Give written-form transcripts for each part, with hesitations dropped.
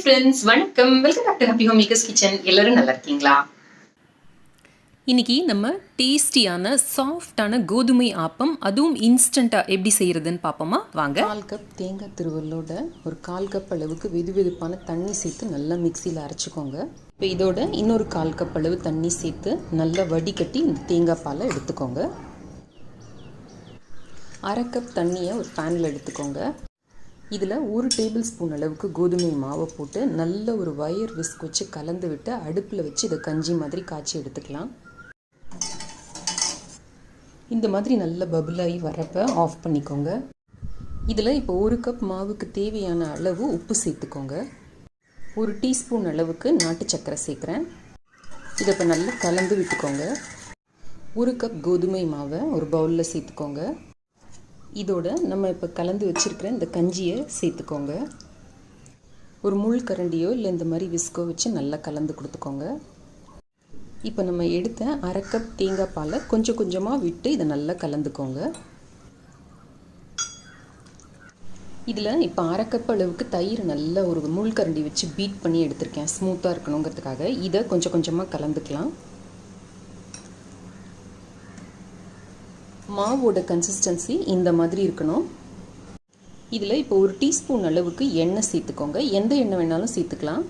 Friends, வணக்கம். Welcome back to Happy Home Makers Kitchen. எல்லாரும் நல்லா இருக்கீங்களா? இன்றைக்கி நம்ம டேஸ்டியான சாஃப்டான கோதுமை ஆப்பம், அதுவும் இன்ஸ்டண்ட்டாக எப்படி செய்கிறதுன்னு பார்ப்போமா? வாங்க. 4 கப் தேங்காய் திருவள்ளோட ஒரு 1/4 கப் அளவுக்கு வெதுவெதுப்பான தண்ணி சேர்த்து நல்லா மிக்சியில் அரைச்சிக்கோங்க. இப்போ இதோட இன்னொரு 1/4 கப் அளவு தண்ணி சேர்த்து நல்லா வடிகட்டி இந்த தேங்காய் பாலை எடுத்துக்கோங்க. 1/2 கப் தண்ணியை ஒரு பேனில் எடுத்துக்கோங்க. இதில் 1 டேபிள் ஸ்பூன் அளவுக்கு கோதுமை மாவை போட்டு நல்ல ஒரு வயர் விஸ்க் வச்சு கலந்து விட்டு அடுப்பில் வச்சு இதை கஞ்சி மாதிரி காய்ச்சி எடுத்துக்கலாம். இந்த மாதிரி நல்ல பபுளாகி வரப்போ ஆஃப் பண்ணிக்கோங்க. இதில் இப்போ 1 கப் மாவுக்கு தேவையான அளவு உப்பு சேர்த்துக்கோங்க. 1 டீஸ்பூன் அளவுக்கு நாட்டு சர்க்கரை சேர்க்குறேன். இதை இப்போ நல்லா கலந்து விட்டுக்கோங்க. 1 கப் கோதுமை மாவை ஒரு பவுலில் சேர்த்துக்கோங்க. இதோட நம்ம இப்போ கலந்து வச்சுருக்கிற இந்த கஞ்சியை சேர்த்துக்கோங்க. ஒரு முள் கரண்டியோ இல்லை இந்த மாதிரி விஸ்கோ வச்சு நல்லா கலந்து கொடுத்துக்கோங்க. இப்போ நம்ம எடுத்த 1/2 கப் தேங்காய் பாலை கொஞ்சம் கொஞ்சமாக விட்டு இதை நல்லா கலந்துக்கோங்க. இதில் இப்போ 1/2 கப் அளவுக்கு தயிர் நல்லா ஒரு முள் கரண்டி வச்சு பீட் பண்ணி எடுத்திருக்கேன், ஸ்மூத்தாக இருக்கணுங்கிறதுக்காக. இதை கொஞ்சம் கொஞ்சமாக கலந்துக்கலாம். மாவோட கன்சிஸ்டன்சி இந்த மாதிரி இருக்கணும். இதில் இப்போ 1 டீஸ்பூன் அளவுக்கு எண்ணெய் சேர்த்துக்கோங்க. எந்த எண்ணெய் வேணாலும் சேர்த்துக்கலாம்.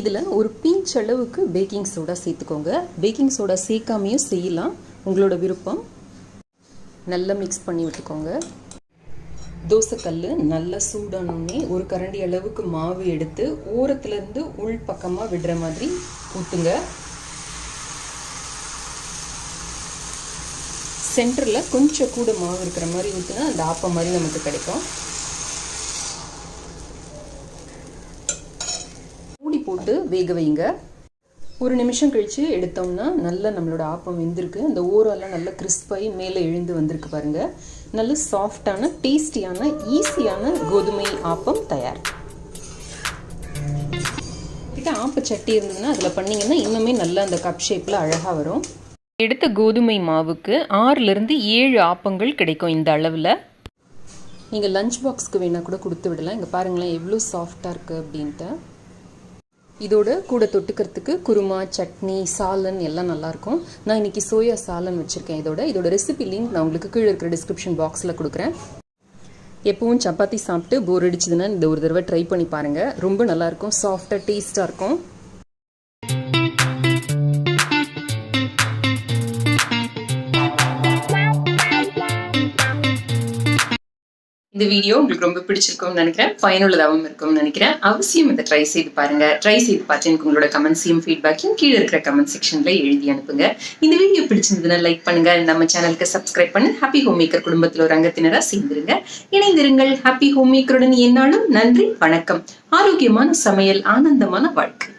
இதில் ஒரு பிஞ்ச் அளவுக்கு பேக்கிங் சோடா சேர்த்துக்கோங்க. பேக்கிங் சோடா சேர்க்காமையும் செய்யலாம், உங்களோட விருப்பம். நல்லா மிக்ஸ் பண்ணி விட்டுக்கோங்க. தோசைக்கல் நல்லா சூடானோடனே ஒரு கரண்டி அளவுக்கு மாவு எடுத்து ஓரத்துலேருந்து உள் பக்கமாக விடுற மாதிரி ஊற்றுங்க. சென்டரில் கொஞ்சம் கூட மாவு இருக்கிற மாதிரி ஊற்றினா அந்த ஆப்பம் மாதிரி நமக்கு கிடைக்கும். மூடி போட்டு வேக வைங்க. 1 நிமிஷம் கழித்து எடுத்தோம்னா நல்லா நம்மளோட ஆப்பம் வெந்திருக்கு. அந்த ஓரெல்லாம் நல்லா கிறிஸ்பாகி மேலே எழுந்து வந்திருக்கு பாருங்கள். நல்ல சாஃப்டான டேஸ்டியான ஈஸியான கோதுமை ஆப்பம் தயார். கிட்ட ஆப்பச்சட்டி இருந்ததுன்னா அதில் பண்ணிங்கன்னா இன்னுமே நல்லா அந்த கப் ஷேப்பில் அழகாக வரும். எடுத்த கோதுமை மாவுக்கு 6லேருந்து 7 ஆப்பங்கள் கிடைக்கும் இந்த அளவில். நீங்கள் லஞ்ச் பாக்ஸ்க்கு வேணால் கூட கொடுத்து விடலாம். இங்கே பாருங்களேன் எவ்வளோ சாஃப்டாக இருக்குது அப்படின்ட்டு. இதோட கூட தொட்டுக்கிறதுக்கு குருமா, சட்னி, சாலன் எல்லாம் நல்லாயிருக்கும். நான் இன்றைக்கி சோயா சாலன் வச்சுருக்கேன். இதோட ரெசிபி லிங்க் நான் உங்களுக்கு கீழே இருக்கிற டிஸ்கிரிப்ஷன் பாக்ஸில் கொடுக்குறேன். எப்பவும் சப்பாத்தி சாப்பிட்டு போர் அடிச்சதுன்னா இந்த ஒரு தடவை ட்ரை பண்ணி பாருங்கள். ரொம்ப நல்லாயிருக்கும், சாஃப்டாக டேஸ்ட்டாக இருக்கும். இந்த வீடியோ உங்களுக்கு ரொம்ப பிடிச்சிருக்கும்னு நினைக்கிறேன், பயனுள்ளதாகவும் இருக்கும்னு நினைக்கிறேன். அவசியம் இதை ட்ரை செய்து பாருங்க. ட்ரை செய்து பார்த்து எனக்கு உங்களோட கமெண்ட்ஸையும் ஃபீட்பேக்கையும் கீழே இருக்கிற கமெண்ட் செக்ஷன்ல எழுதி அனுப்புங்க. இந்த வீடியோ பிடிச்சிருந்ததுன்னா லைக் பண்ணுங்க. நம்ம சேனலுக்கு சப்ஸ்கிரைப் பண்ணி ஹாப்பி ஹோம் மேக்கர் குடும்பத்தில் ஒரு அங்கத்தினராக சேர்ந்துருங்க. இணைந்திருங்கள். ஹாப்பி ஹோம் மேக்கருடன் என்னாலும். நன்றி, வணக்கம். ஆரோக்கியமான சமையல், ஆனந்தமான வாழ்க்கை.